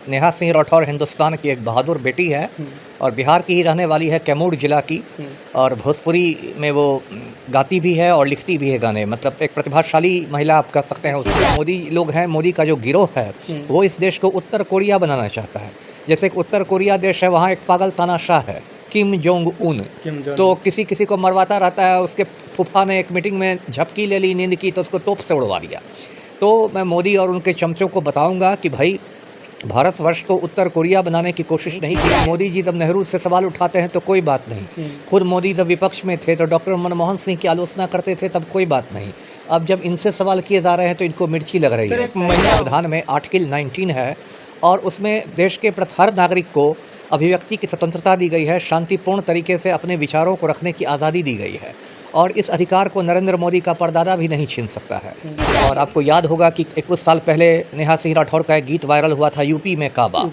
नेहा सिंह राठौर हिंदुस्तान की एक बहादुर बेटी है और बिहार की ही रहने वाली है, कैमूर जिला की। और भोजपुरी में वो गाती भी है और लिखती भी है गाने। मतलब एक प्रतिभाशाली महिला आप कह सकते हैं उसको। मोदी लोग हैं, मोदी का जो गिरोह है वो इस देश को उत्तर कोरिया बनाना चाहता है। जैसे एक उत्तर कोरिया देश है, वहाँ एक पागल तानाशाह है, किम जोंग उन। तो किसी किसी को मरवाता रहता है। उसके फूफा ने एक मीटिंग में झपकी ले ली नींद की तो उसको तोप से उड़वा दिया। तो मैं मोदी और उनके चमचों को बताऊंगा कि भाई, भारतवर्ष को उत्तर कोरिया बनाने की कोशिश नहीं की। मोदी जी जब नेहरू से सवाल उठाते हैं तो कोई बात नहीं। खुद मोदी जब विपक्ष में थे तो डॉक्टर मनमोहन सिंह की आलोचना करते थे, तब कोई बात नहीं। अब जब इनसे सवाल किए जा रहे हैं तो इनको मिर्ची लग रही है। संविधान में आर्टिकल 19 है और उसमें देश के हर नागरिक को अभिव्यक्ति की स्वतंत्रता दी गई है, शांतिपूर्ण तरीके से अपने विचारों को रखने की आज़ादी दी गई है और इस अधिकार को नरेंद्र मोदी का परदादा भी नहीं छीन सकता है। और आपको याद होगा कि कुछ साल पहले नेहा सिंह राठौर का एक गीत वायरल हुआ था, यूपी में काबा,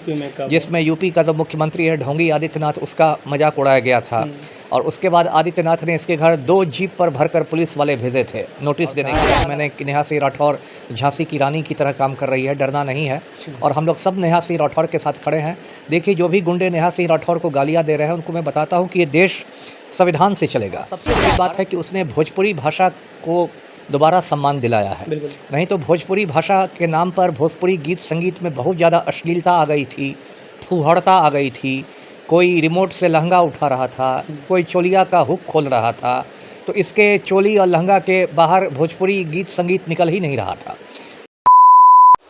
जिसमें यूपी का जो मुख्यमंत्री है ढोंगी आदित्यनाथ, उसका मजाक उड़ाया गया था। और उसके बाद आदित्यनाथ ने इसके घर 2 जीप पर भरकर पुलिस वाले भेजे थे नोटिस देने के लिए। मैंने नेहा सिंह राठौर झांसी की रानी की तरह काम कर रही है, डरना नहीं है। और हम लोग सब नेहा सिंह राठौर के साथ खड़े हैं। देखिए, जो भी गुंडे नेहा सिंह राठौर को गालियाँ दे रहे हैं उनको मैं बताता हूँ कि ये देश संविधान से चलेगा। सबसे बड़ी बात है कि उसने भोजपुरी भाषा को दोबारा सम्मान दिलाया है। नहीं तो भोजपुरी भाषा के नाम पर भोजपुरी गीत संगीत में बहुत ज़्यादा अश्लीलता आ गई थी, फूहड़ता आ गई थी। कोई रिमोट से लहंगा उठा रहा था, कोई चोलिया का हुक खोल रहा था। तो इसके चोली और लहंगा के बाहर भोजपुरी गीत संगीत निकल ही नहीं रहा था।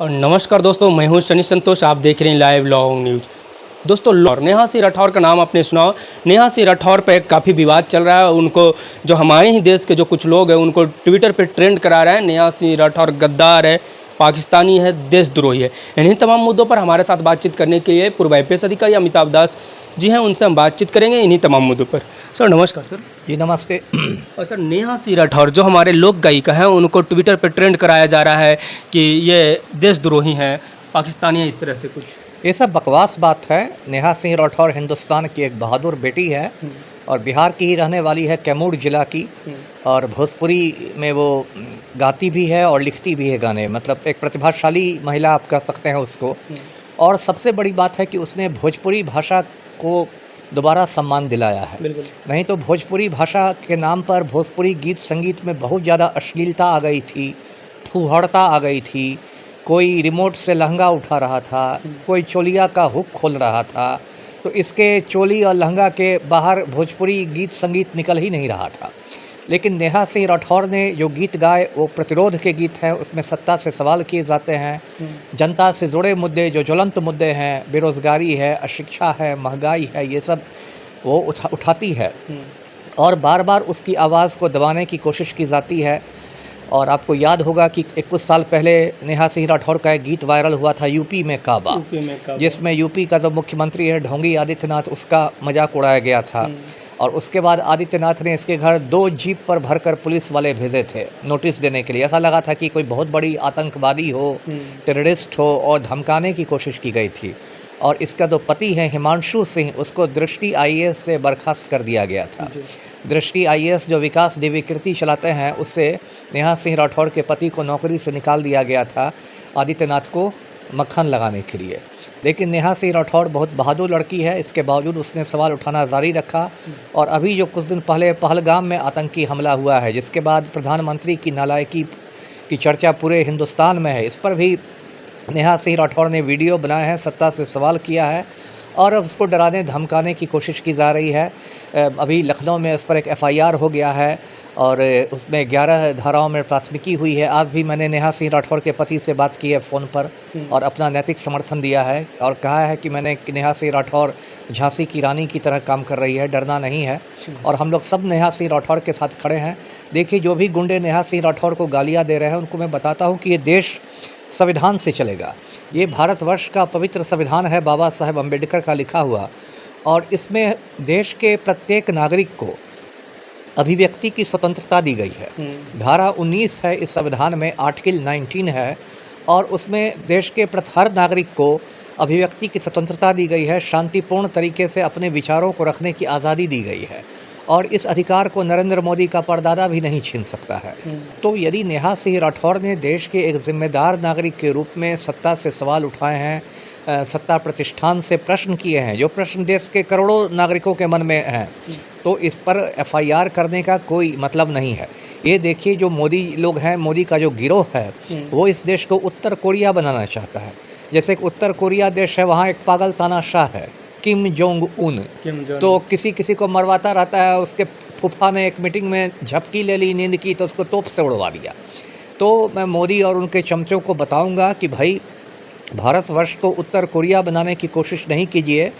और नमस्कार दोस्तों, मैं हूं शनि संतोष। आप देख रहे हैं लाइव लॉन्ग न्यूज़। दोस्तों, नेहा सिंह राठौर का नाम आपने सुना। नेहा सिंह राठौर पे काफ़ी विवाद चल रहा है। उनको जो हमारे ही देश के जो कुछ लोग हैं उनको ट्विटर पे ट्रेंड करा रहे हैं। नेहा सिंह राठौर गद्दार है, पाकिस्तानी है, देशद्रोही है। इन्हीं तमाम मुद्दों पर हमारे साथ बातचीत करने के लिए पूर्व IPS अधिकारी अमिताभ दास जी हैं, उनसे हम बातचीत करेंगे इन्हीं तमाम मुद्दों पर। सर नमस्कार। सर जी नमस्ते। और सर, नेहा सिंह राठौर जो हमारे लोक गायिका हैं उनको ट्विटर पर ट्रेंड कराया जा रहा है कि ये देशद्रोही हैं, पाकिस्तानी हैं, इस तरह से कुछ। ये सब बकवास बात है। नेहा सिंह राठौर हिंदुस्तान की एक बहादुर बेटी है और बिहार की ही रहने वाली है, कैमूर जिला की। और भोजपुरी में वो गाती भी है और लिखती भी है गाने। मतलब एक प्रतिभाशाली महिला आप कह सकते हैं उसको। और सबसे बड़ी बात है कि उसने भोजपुरी भाषा को दोबारा सम्मान दिलाया है। नहीं तो भोजपुरी भाषा के नाम पर भोजपुरी गीत संगीत में बहुत ज़्यादा अश्लीलता आ गई थी, फूहड़ता आ गई थी। कोई रिमोट से लहंगा उठा रहा था, कोई चोलिया का हुक खोल रहा था। तो इसके चोली और लहंगा के बाहर भोजपुरी गीत संगीत निकल ही नहीं रहा था। लेकिन नेहा सिंह राठौर ने जो गीत गाए वो प्रतिरोध के गीत हैं। उसमें सत्ता से सवाल किए जाते हैं, जनता से जुड़े मुद्दे, जो ज्वलंत मुद्दे हैं, बेरोज़गारी है, अशिक्षा है, महंगाई है, ये सब वो उठाती है। और बार बार उसकी आवाज़ को दबाने की कोशिश की जाती है। और आपको याद होगा कि कुछ साल पहले नेहा सिंह राठौर का एक गीत वायरल हुआ था, यूपी में काबा, जिसमें यूपी का जो मुख्यमंत्री है ढोंगी आदित्यनाथ, उसका मजाक उड़ाया गया था। और उसके बाद आदित्यनाथ ने इसके घर 2 जीप पर भरकर पुलिस वाले भेजे थे नोटिस देने के लिए। ऐसा लगा था कि कोई बहुत बड़ी आतंकवादी हो, टेररिस्ट हो, और धमकाने की कोशिश की गई थी। और इसका जो पति है हिमांशु सिंह, उसको दृष्टि IAS से बर्खास्त कर दिया गया था। दृष्टि IAS जो विकास दिव्यकीर्ति चलाते हैं, उससे नेहा सिंह राठौर के पति को नौकरी से निकाल दिया गया था आदित्यनाथ को मक्खन लगाने के लिए। लेकिन नेहा सिंह राठौर बहुत बहादुर लड़की है, इसके बावजूद उसने सवाल उठाना जारी रखा। और अभी जो कुछ दिन पहले पहलगाम में आतंकी हमला हुआ है, जिसके बाद प्रधानमंत्री की नालायकी की चर्चा पूरे हिंदुस्तान में है, इस पर भी नेहा सिंह राठौर ने वीडियो बनाए हैं, सत्ता से सवाल किया है और उसको डराने धमकाने की कोशिश की जा रही है। अभी लखनऊ में उस पर एक FIR हो गया है और उसमें 11 धाराओं में प्राथमिकी हुई है। आज भी मैंने नेहा सिंह राठौर के पति से बात की है फ़ोन पर और अपना नैतिक समर्थन दिया है और कहा है कि मैंने नेहा सिंह राठौर झांसी की रानी की तरह काम कर रही है, डरना नहीं है। और हम लोग सब नेहा सिंह राठौर के साथ खड़े हैं। देखिए, जो भी गुंडे नेहा सिंह राठौर को गालियाँ दे रहे हैं उनको मैं बताता हूँ कि ये देश संविधान से चलेगा। ये भारतवर्ष का पवित्र संविधान है, बाबा साहेब अम्बेडकर का लिखा हुआ। और इसमें देश के प्रत्येक नागरिक को अभिव्यक्ति की स्वतंत्रता दी गई है। धारा 19 है इस संविधान में, आर्टिकल 19 है और उसमें देश के हर नागरिक को अभिव्यक्ति की स्वतंत्रता दी गई है, शांतिपूर्ण तरीके से अपने विचारों को रखने की आज़ादी दी गई है और इस अधिकार को नरेंद्र मोदी का परदादा भी नहीं छीन सकता है। तो यदि नेहा सिंह राठौर ने देश के एक जिम्मेदार नागरिक के रूप में सत्ता से सवाल उठाए हैं, सत्ता प्रतिष्ठान से प्रश्न किए हैं, जो प्रश्न देश के करोड़ों नागरिकों के मन में हैं, तो इस पर एफआईआर करने का कोई मतलब नहीं है। ये देखिए, जो मोदी लोग हैं, मोदी का जो गिरोह है, वो इस देश को उत्तर कोरिया बनाना चाहता है। जैसे कि उत्तर कोरिया देश है, वहाँ एक पागल तानाशाह है, किम जोंग उन, तो किसी किसी को मरवाता रहता है। उसके फूफा ने एक मीटिंग में झपकी ले ली, नींद की, तो उसको तोप से उड़वा दिया। तो मैं मोदी और उनके चमचों को बताऊंगा कि भाई, भारतवर्ष को उत्तर कोरिया बनाने की कोशिश नहीं कीजिए,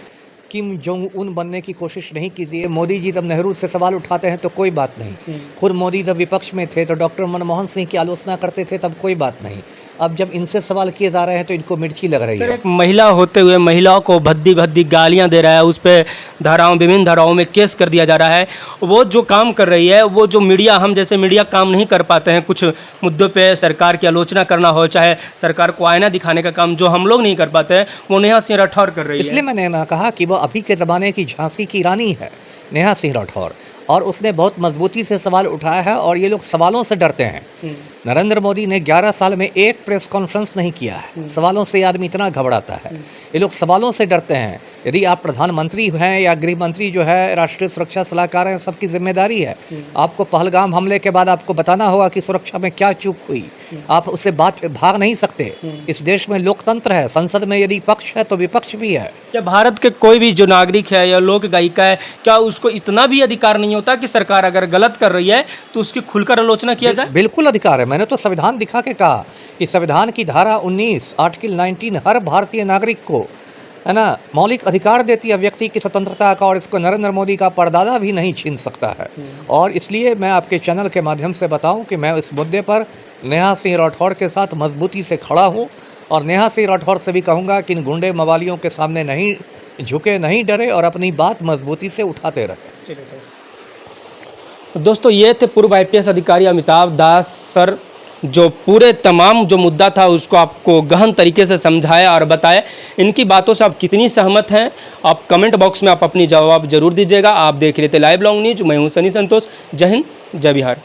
किम जोंग उन बनने की कोशिश नहीं कीजिए। मोदी जी जब नेहरू से सवाल उठाते हैं तो कोई बात नहीं, खुद मोदी जब विपक्ष में थे तो डॉक्टर मनमोहन सिंह की आलोचना करते थे, तब कोई बात नहीं। अब जब इनसे सवाल किए जा रहे हैं तो इनको मिर्ची लग रही है। एक महिला होते हुए महिलाओं को भद्दी भद्दी गालियां दे रहा है, उस पर विभिन्न धाराओं में केस कर दिया जा रहा है। वो जो काम कर रही है, वो जो मीडिया, हम जैसे मीडिया काम नहीं कर पाते हैं, कुछ मुद्दों पे सरकार की आलोचना करना हो, चाहे सरकार को आईना दिखाने का काम जो हम लोग नहीं कर पाते हैं, वो नेहा सिंह राठौर कर रही है। इसलिए मैंने ना कहा कि वो अभी के ज़माने की झांसी की रानी है नेहा सिंह राठौर, और उसने बहुत मजबूती से सवाल उठाया है और ये लोग सवालों से डरते हैं। नरेंद्र मोदी ने 11 साल में एक प्रेस कॉन्फ्रेंस नहीं किया है। सवालों से आदमी इतना घबराता है, ये लोग सवालों से डरते हैं। यदि आप प्रधानमंत्री हैं या गृह मंत्री जो है, राष्ट्रीय सुरक्षा सलाहकार हैं, सबकी जिम्मेदारी है। आपको पहलगाम हमले के बाद आपको बताना होगा कि सुरक्षा में क्या चूक हुई, आप उससे भाग नहीं सकते। इस देश में लोकतंत्र है, संसद में यदि पक्ष है तो विपक्ष भी है। क्या भारत के कोई भी जो नागरिक है या लोक गायिका है, क्या उसको इतना भी अधिकार नहीं होता कि सरकार अगर गलत कर रही है तो उसकी खुलकर आलोचना किया जाए? बिल्कुल अधिकार है। मैंने तो संविधान दिखा के कहा कि संविधान की धारा 19 आर्टिकल 19 हर भारतीय नागरिक को, है ना, मौलिक अधिकार देती है व्यक्ति की स्वतंत्रता का, और इसको नरेंद्र मोदी का परदादा भी नहीं छीन सकता है। और इसलिए मैं आपके चैनल के माध्यम से बताऊं कि मैं इस मुद्दे पर नेहा सिंह राठौर के साथ मजबूती से खड़ा हूं, और नेहा सिंह राठौर से भी कहूंगा कि इन गुंडे मवालियों के सामने नहीं झुके, नहीं डरे और अपनी बात मजबूती से उठाते रहे। दोस्तों, ये थे पूर्व आईपीएस अधिकारी अमिताभ दास सर, जो पूरे तमाम जो मुद्दा था उसको आपको गहन तरीके से समझाया और बताया। इनकी बातों से आप कितनी सहमत हैं, आप कमेंट बॉक्स में आप अपनी जवाब जरूर दीजिएगा। आप देख रहे थे लाइव लॉन्ग न्यूज, मैं हूं सनी संतोष। जय हिंद, जय बिहार।